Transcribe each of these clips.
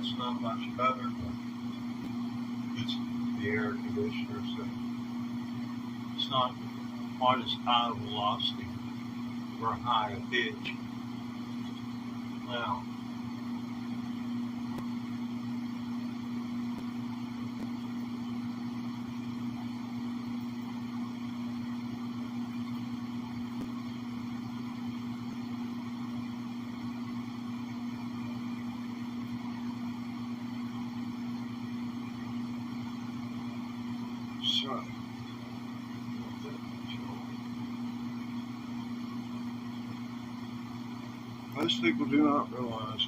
It's not much better, but it's the air conditioner, so it's not quite as high a velocity or high a pitch. Now, so most people do not realize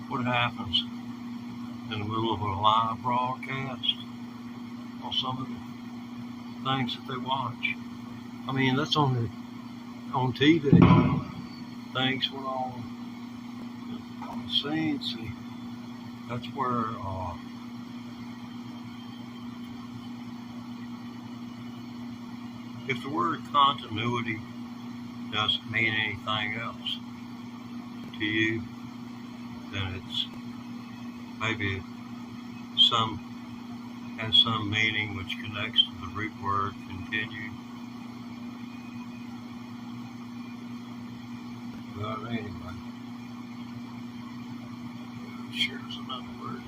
what happens in the middle of a live broadcast on some of the things that they watch. I mean, that's on TV. Things went on the scene. See, that's where if the word continuity doesn't mean anything else to you, then it's maybe has some meaning which connects to the root word continue. But anyway, sure there's another word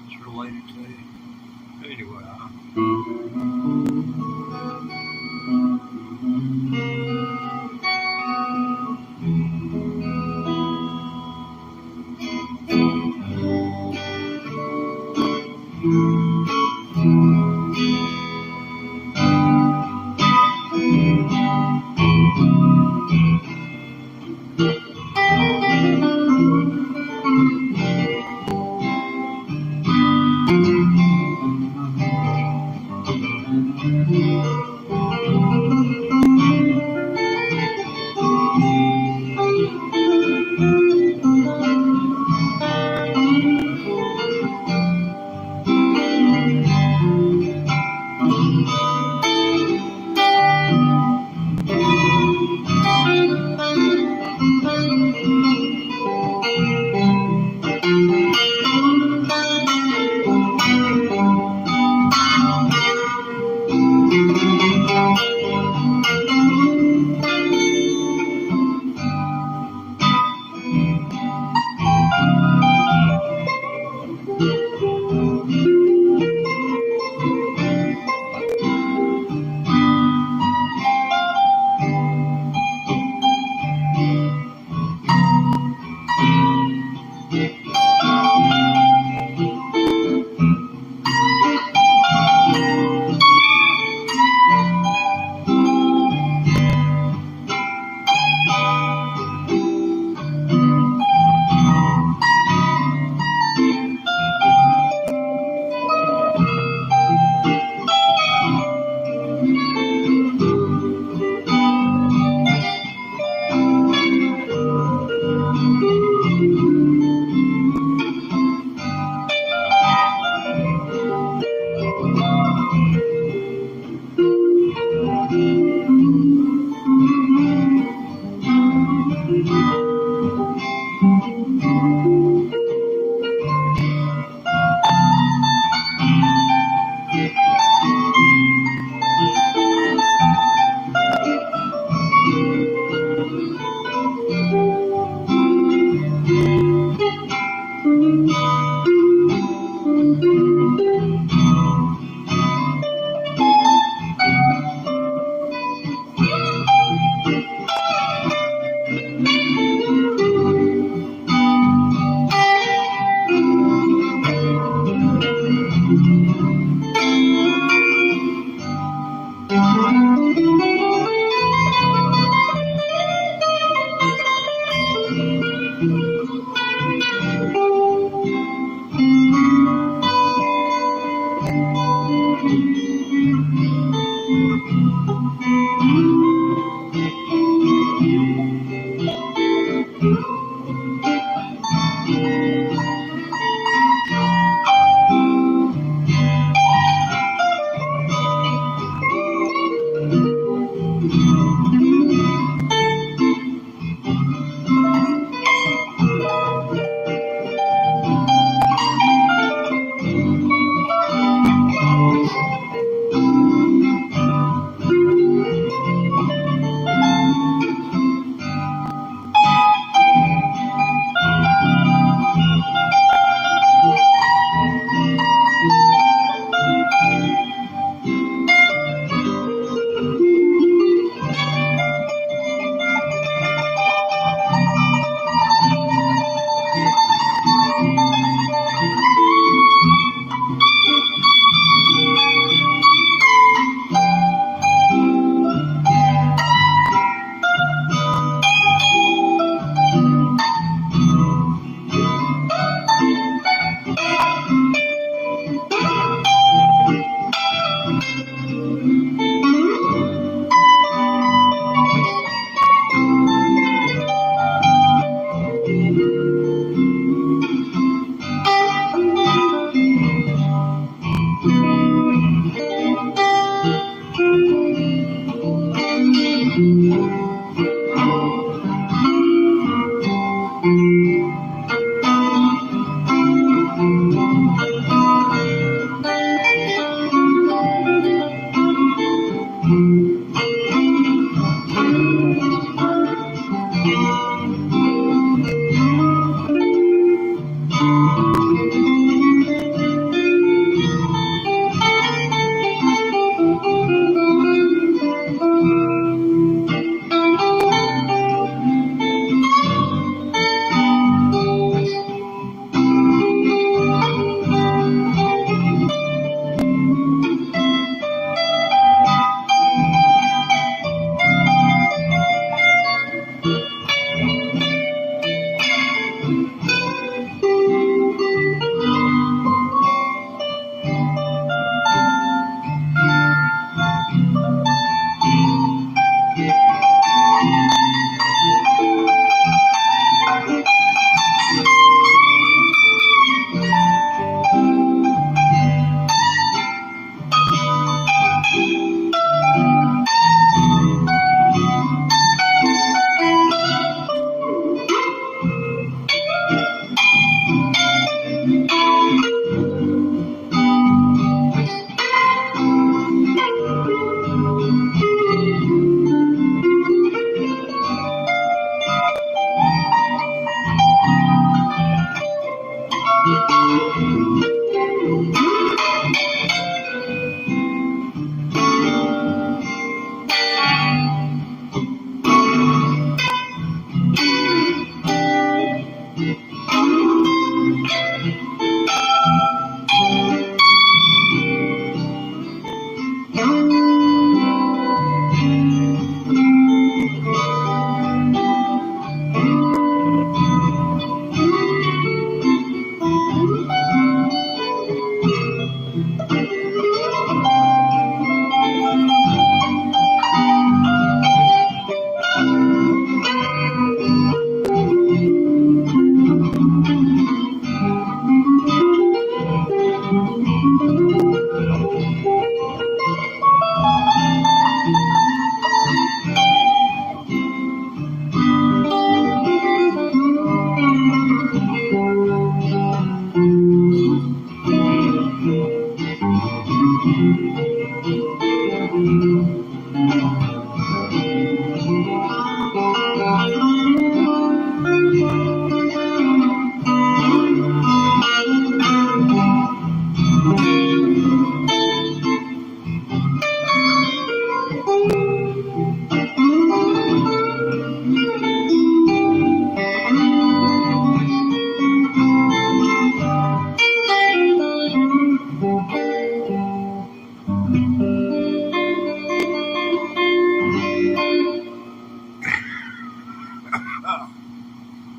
it's related to it. Anyway,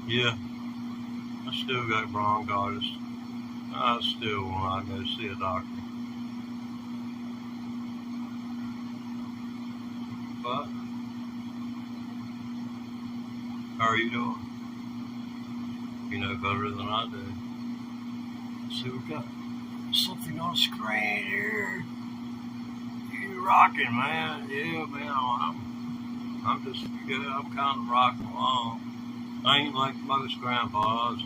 Yeah, I still got bronchitis. I still want to go see a doctor. But, how are you doing? You know better than I do. See, we've got something on screen here. You rocking, man. Yeah, man. I'm just, yeah, I'm kind of rocking along. I ain't like most grandpas.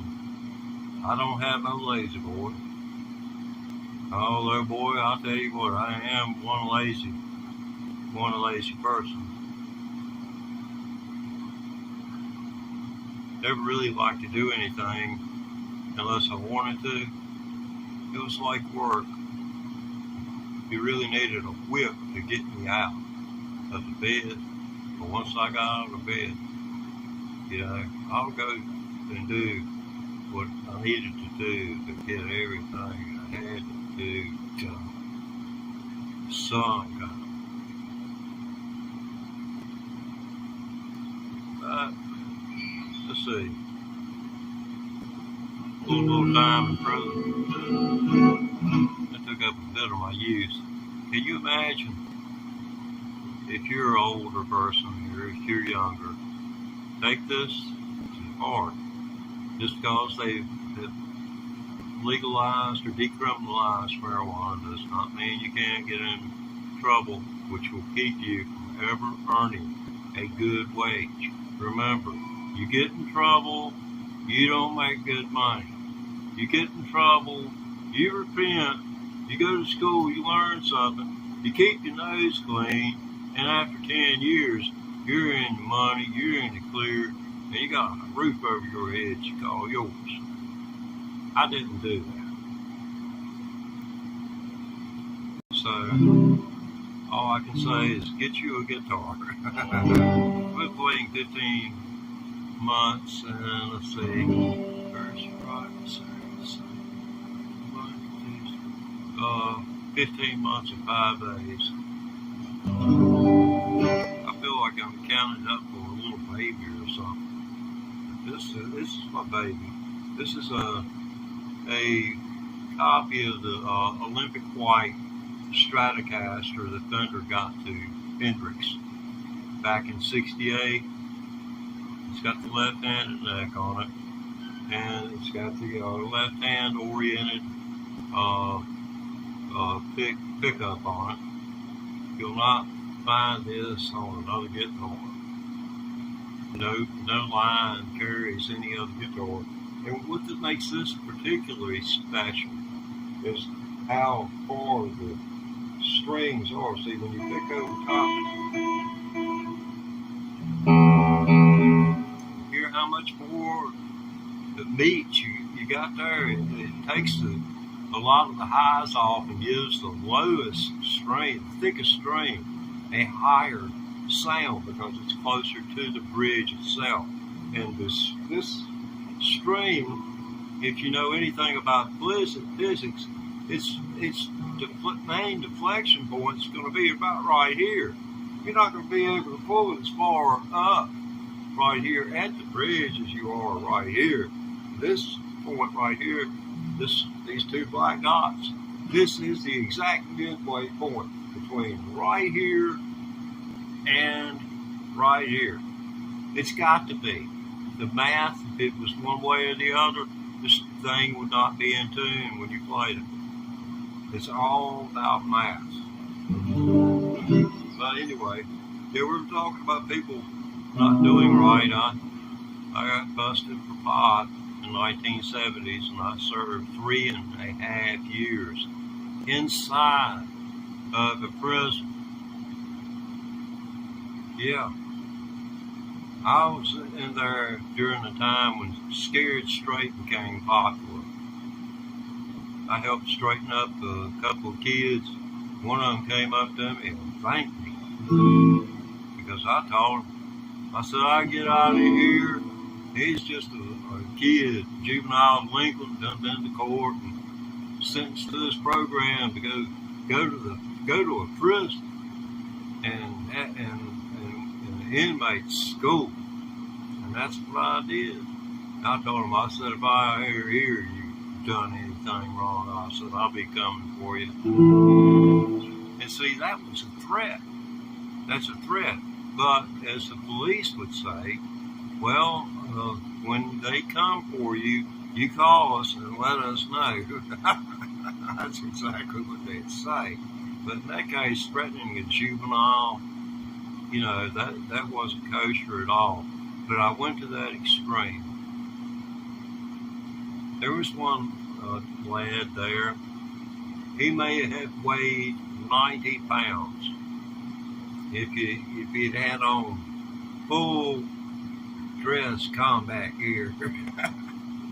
I don't have no lazy boy. Oh, little boy, I'll tell you what, I am one lazy person. Never really liked to do anything unless I wanted to. It was like work. You really needed a whip to get me out of the bed. But once I got out of bed, you know, I'll go and do what I needed to do to get everything I had to do to some kind. But, let's see, a little time in prison. That took up a bit of my youth. Can you imagine if you're an older person or if you're younger, take this to heart. Just because they've legalized or decriminalized marijuana does not mean you can't get in trouble, which will keep you from ever earning a good wage. Remember, you get in trouble, you don't make good money. You get in trouble, you repent, you go to school, you learn something, you keep your nose clean, and after 10 years, you're in the money, you're in the clear, and you got a roof over your head you call yours. I didn't do that. So, all I can say is get you a guitar. We're playing 15 months, and let's see, Thursday, Friday, Saturday, Sunday, Monday, Tuesday, 15 months and 5 days. I feel like I'm counting up for a little baby or something. This is my baby. This is a copy of the Olympic White Stratocaster that Thunder got to Hendrix back in '68. It's got the left-handed neck on it, and it's got the left-hand oriented pickup on it. You'll not find this on another guitar. No line carries any other guitar. And what makes this particularly special is how far the strings are. See, when you pick over top, hear how much more the meat you got there. It takes a lot of the highs off and gives the lowest string, the thickest string, a higher sound because it's closer to the bridge itself. And this string, if you know anything about physics, its main deflection point is going to be about right here. You're not going to be able to pull it as far up right here at the bridge as you are right here. This point right here, these two black dots, this is the exact midway point between right here and right here. It's got to be. The math, if it was one way or the other, this thing would not be in tune when you played it. It's all about math. But anyway, we were talking about people not doing right. I got busted for pot in the 1970s, and I served 3.5 years inside the prison. Yeah, I was in there during the time when Scared Straight became popular. I helped straighten up a couple of kids. One of them came up to me and thanked me because I told him, I said, I get out of here. He's just a kid, juvenile delinquent, done been to court and sentenced to this program to go to a prison and an inmate school. And that's what I did. I told him, I said, if I hear you've done anything wrong, I said, I'll be coming for you. And see, that was a threat. That's a threat. But as the police would say, well, when they come for you, you call us and let us know. That's exactly what they'd say. But in that case, threatening a juvenile, that wasn't kosher at all. But I went to that extreme. There was one lad there. He may have weighed 90 pounds. If he'd had on full dress combat gear,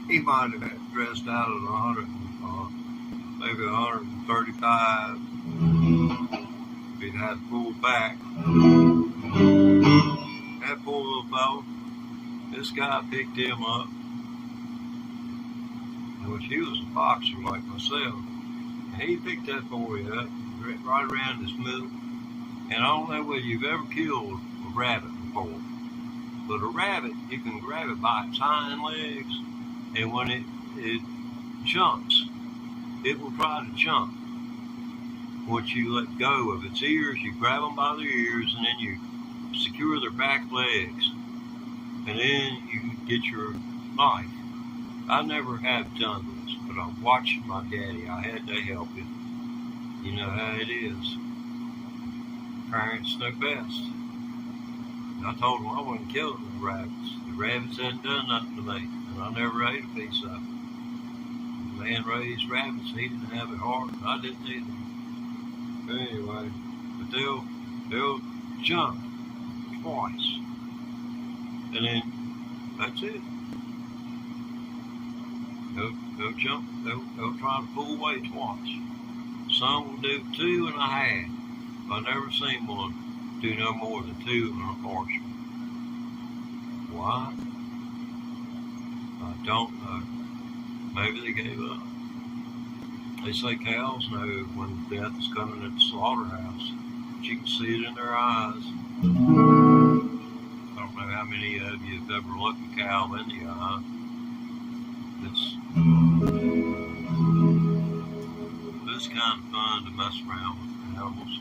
he might have dressed out at maybe 135. If he'd had full back. That poor little fellow, this guy picked him up. Which he was a boxer like myself. And he picked that boy up right around his middle. And I don't know whether you've ever killed a rabbit before, but a rabbit, you can grab it by its hind legs, and when it jumps, it will try to jump. Once you let go of its ears, you grab them by their ears, and then you secure their back legs, and then you get your knife. I never have done this, but I watched my daddy. I had to help him. You know how it is. Parents know best. And I told them I wasn't killing the rabbits. The rabbits hadn't done nothing to me, and I never ate a piece of it. The man raised rabbits. He didn't have it hard. I didn't either. But anyway, but they'll jump twice, and then that's it. They'll jump. They'll try to pull away twice. Some will do 2.5. I've never seen one do no more than 2 and a partial. Why? I don't know. Maybe they gave up. They say cows know when death is coming at the slaughterhouse. But you can see it in their eyes. I don't know how many of you have ever looked a cow in the eye. It's kind of fun to mess around with animals.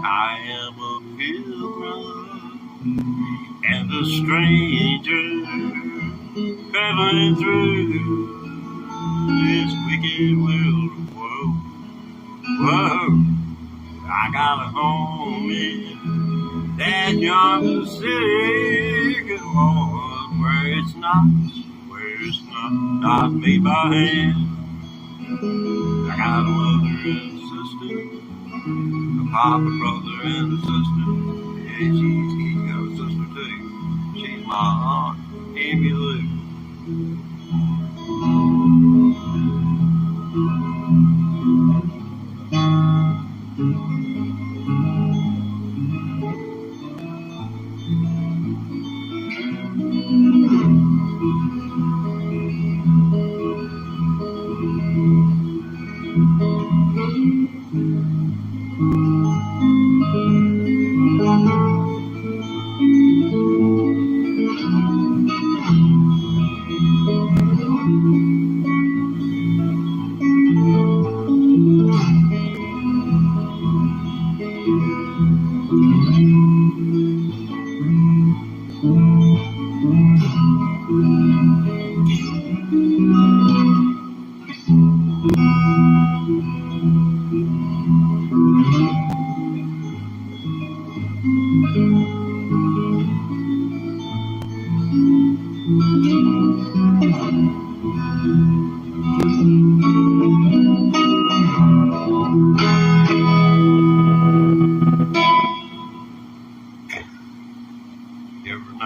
I am a pilgrim and a stranger traveling through this wicked world of woe. Whoa, I got a home in that yonder city, good Lord, where it's not made by hand. I got a mother and a sister, a papa, brother, and a sister. Yeah, she's got a sister too. She's my aunt, Amy Lou.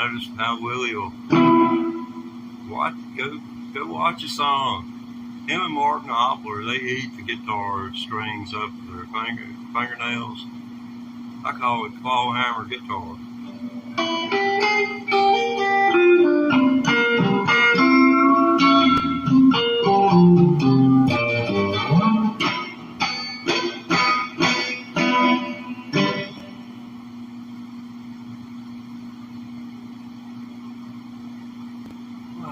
noticed how Willie will go watch a song. Him and Martin Hopler, they eat the guitar strings up their fingernails. I call it claw hammer guitar.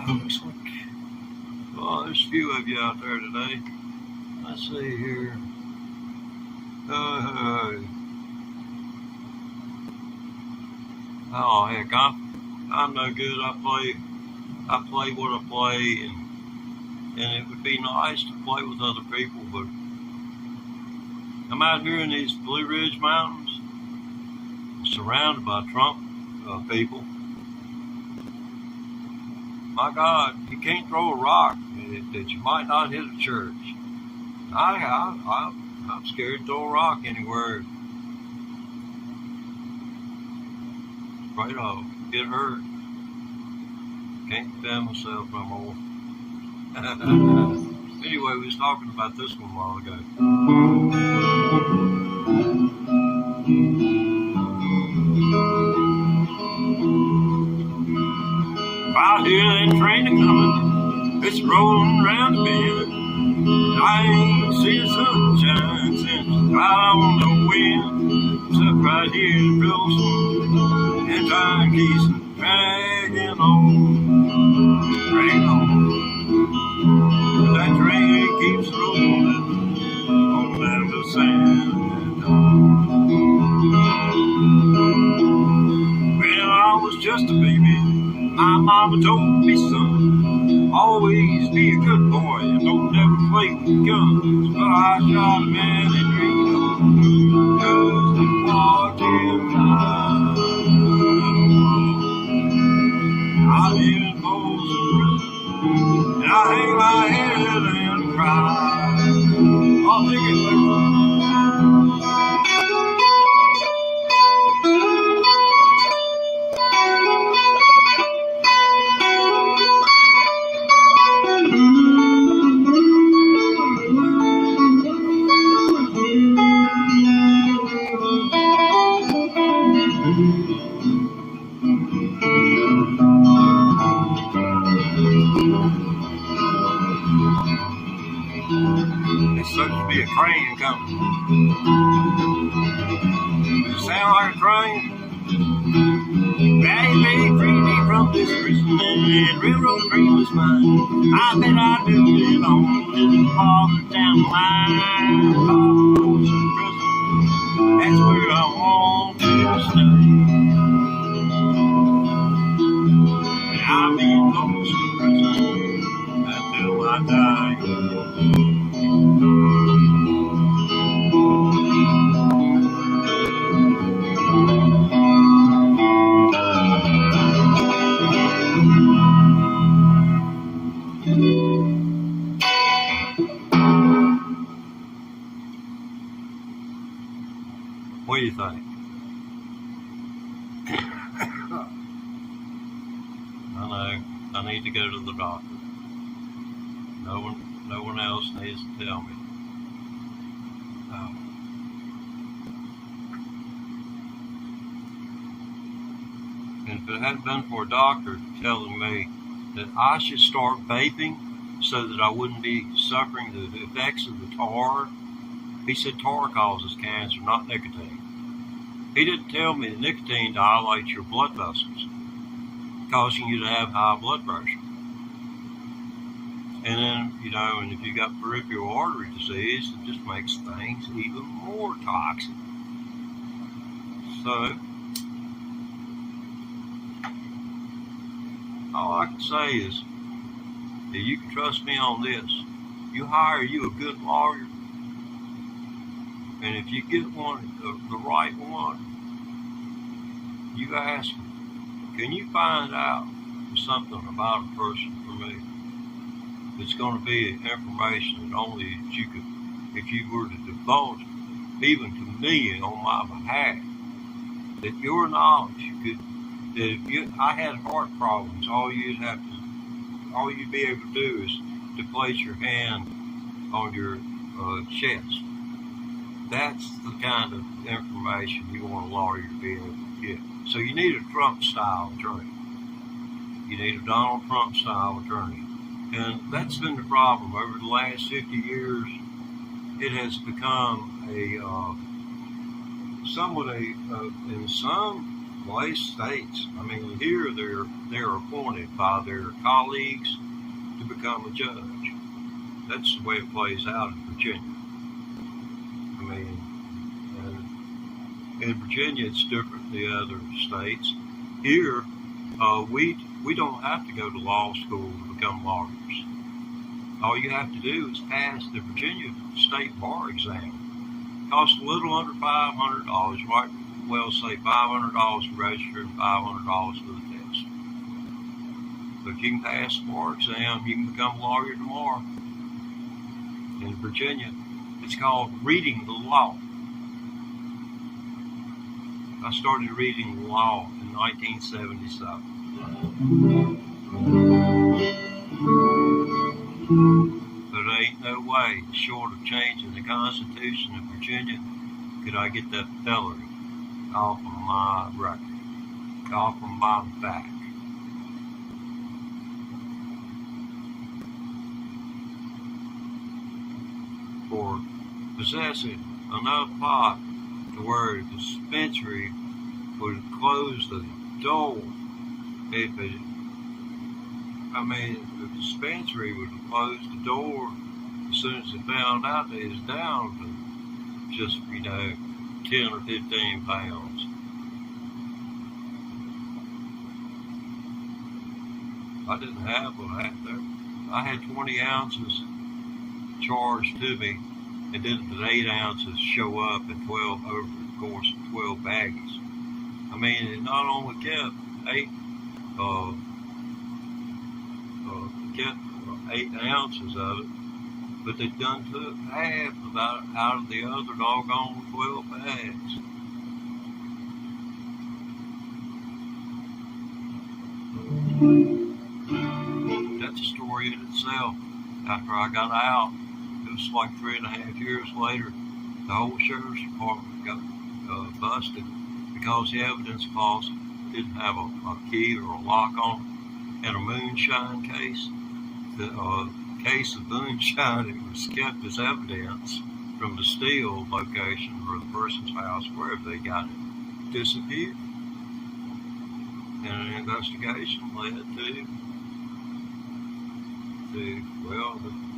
Looks like, well, there's a few of you out there today. Let's see here. Oh heck, I'm no good. I play what I play, and it would be nice to play with other people, but I'm out here in these Blue Ridge Mountains, surrounded by Trump people. My God, you can't throw a rock that you might not hit a church. I'm scared to throw a rock anywhere. Afraid I'll get hurt. Can't defend myself no more. Anyway, we was talking about this one a while ago. I hear that train a-comin', it's rolling round the bend. I ain't seen the sunshine since right on the wind. Stuck right here in Wilson, and time keeps dragging on. That train keeps rolling on down to San Antonio. When I was just a baby, my mama told me, son, always be a good boy and don't never play with guns. But I shot a man and dreamed of just a walking time. I live in Folsom Prison, and I hang my head and cry. I'll take it back. It's supposed to be a train coming. Does it sound like a train? Daddy made freed me from this prison, and railroad train was mine. I bet I'd build it on this farther down the line. Folsom Prison, that's where I want to stay. And I'll be in Folsom Prison until I die. What do you think? I know. I need to go to the doctor. No one else needs to tell me. Oh. And if it hadn't been for a doctor telling me that I should start vaping so that I wouldn't be suffering the effects of the tar, he said tar causes cancer, not nicotine. He didn't tell me that nicotine dilates your blood vessels, causing you to have high blood pressure. And then, and if you got peripheral artery disease, it just makes things even more toxic. So, all I can say is that you can trust me on this. You hire you a good lawyer, and if you get one, the right one, you ask him, can you find out something about a person for me? It's going to be information that only you could, if you were to divulge even to me on my behalf, that your knowledge could I had heart problems. All you'd be able to do is to place your hand on your chest. That's the kind of information you want a lawyer to be able to get. So you need a Trump-style attorney. You need a Donald Trump-style attorney. And that's been the problem. Over the last 50 years, it has become in some states, I mean, here they're appointed by their colleagues to become a judge. That's the way it plays out in Virginia. I mean, in Virginia, it's different than the other states. Here, we don't have to go to law school to become lawyers. All you have to do is pass the Virginia State Bar exam. It costs a little under $500, right? Well, say $500 to register and $500 for the test. But if you can pass the bar exam, you can become a lawyer tomorrow. In Virginia, it's called reading the law. I started reading the law in 1977. But there ain't no way, short of changing the Constitution of Virginia, could I get that felony off of my record, off of my back. For possessing enough pot to where the dispensary would close the door. The dispensary would close the door as soon as they found out that it was down to just, 10 or 15 pounds. I didn't have what I had there. I had 20 ounces charged to me, and then the 8 ounces show up in 12 over the course of 12 baggies. I mean, it not only kept 8 ounces of it, but they done took half out of the other doggone 12 bags. That's a story in itself. After I got out, it was like 3.5 years later, the whole sheriff's department got busted because the evidence closet didn't have a key or a lock on it. And a moonshine case, the case of moonshine, it was kept as evidence from the Steele location or the person's house, wherever they got it, disappeared. And an investigation led to the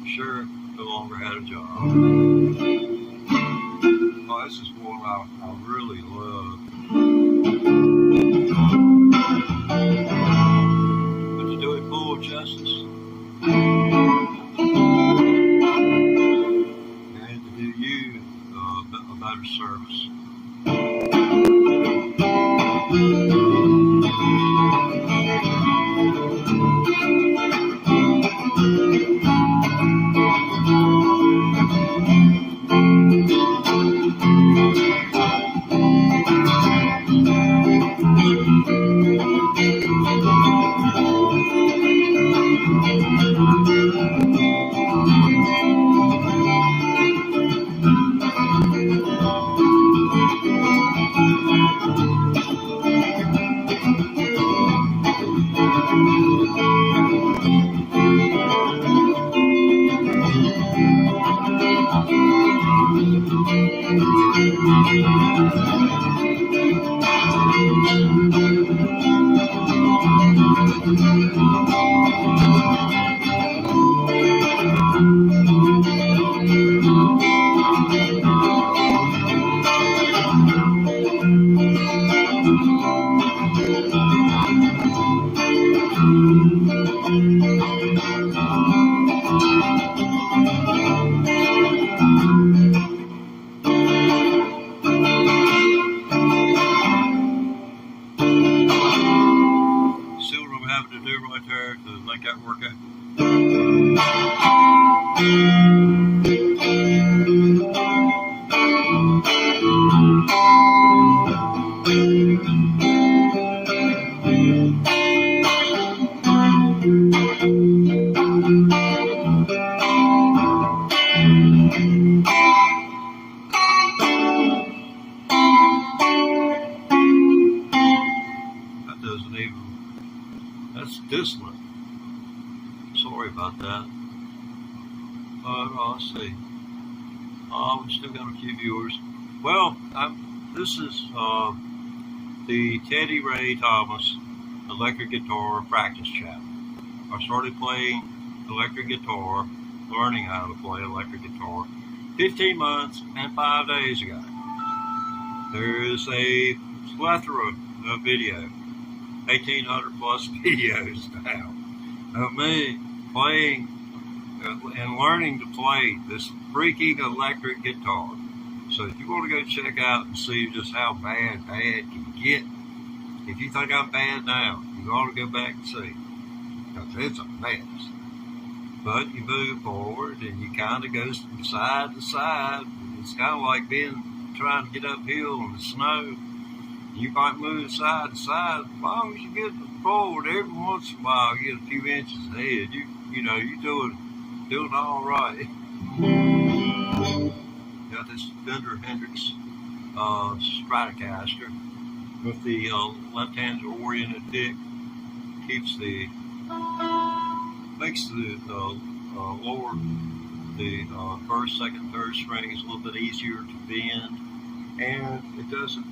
sheriff no longer had a job. Oh, this is one I really love. But to do it full justice, and to do you a better service. dissonant. Sorry about that. Let's see. We still got a few viewers. Well, this is the Teddy Ray Thomas electric guitar practice channel. I started playing electric guitar, learning how to play electric guitar, 15 months and 5 days ago. There is a plethora of video, 1,800 plus videos now, of me playing and learning to play this freaking electric guitar. So if you want to go check out and see just how bad can get, if you think I'm bad now, you ought to go back and see, because it's a mess. But you move forward and you kind of go side to side. It's kind of like trying to get uphill in the snow. You might move side to side. As long as you get forward, every once in a while you get a few inches ahead. You're doing all right. Got this Fender Hendrix Stratocaster with the left-handed oriented pick. Makes the lower, the first, second, third strings a little bit easier to bend, and it doesn't.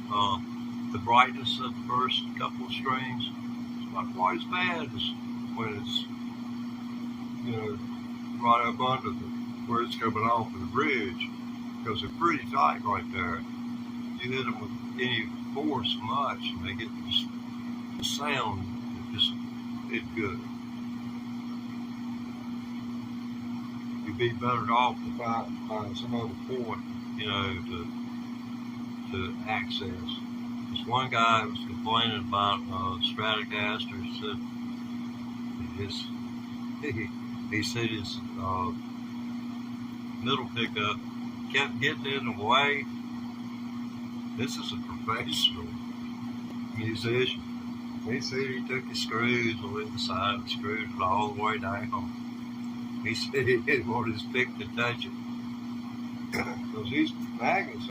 The brightness of the first couple of strings is not quite as bad as when it's right up under where it's coming off of the bridge, because they're pretty tight right there. You hit them with any force much, and they get the sound. It's good. You'd be better off to find some other point, to access. This one guy was complaining about Stratocaster. He said his middle pickup kept getting in the way. This is a professional musician. He said he took his screws on the side and screwed it all the way down. He said he didn't want his pick to touch it because these magnets